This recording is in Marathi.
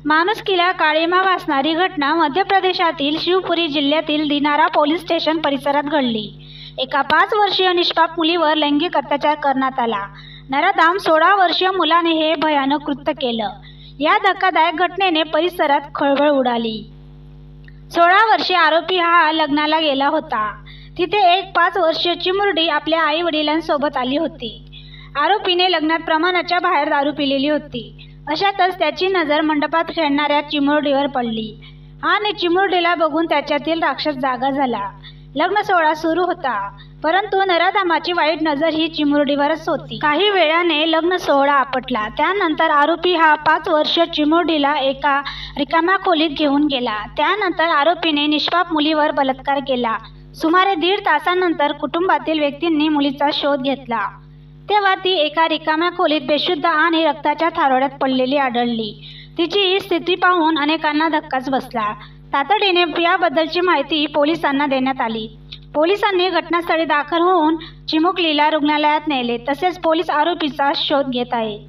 माणुसकीला काळिमा वासणारी घटना मध्य प्रदेशातील शिवपुरी जिल्ह्यातील दिनारा पोलीस स्टेशन परिसरात घडली। एका 5 वर्षीय निष्पाप मुलीवर लैंगिक अत्याचार करण्यात आला। नराधाम 16 वर्षीय मुलाने हे भयानक कृत्य केलं। या धक्कादायक घटनेने परिसरात खळबळ उडाली। 16 वर्षीय आरोपी हा लग्नाला गेला होता। तिथे एक 5 वर्षीय चिमुरडी आपल्या आई वडिलांसोबत आली होती। आरोपीने लग्नात प्रमाणाच्या बाहेर दारू पिलेली होती। अशातच त्याची नजर मंडपात खेळणाऱ्या चिमुरडीवर पडली आणि चिमुरडीला बघून त्याच्यातील राक्षस जागा झाला। लग्न सोहळा सुरू होता, परंतु नराधामाची वाईट नजर ही चिमुरडीवरच होती। काही वेळाने लग्न सोहळा आपटला। त्यानंतर आरोपी हा 5 वर्षीय चिमुरडीला एका रिकाम्या खोलीत घेऊन गेला। त्यानंतर आरोपीने निष्पाप मुलीवर बलात्कार केला। सुमारे 1.5 तासानंतर कुटुंबातील व्यक्तींनी मुलीचा शोध घेतला, तेव्हा ती एका रिकाम्या खोलीत बेशुद्ध आणि रक्ताच्या थारोळ्यात पडलेली आढळली। तिची ही स्थिती पाहून अनेकांना धक्काच बसला। तातडीने याबद्दलची माहिती पोलिसांना देण्यात आली। पोलिसांनी घटनास्थळी दाखल होऊन चिमुकलीला रुग्णालयात नेले, तसेच पोलीस आरोपीचा शोध घेत आहेत।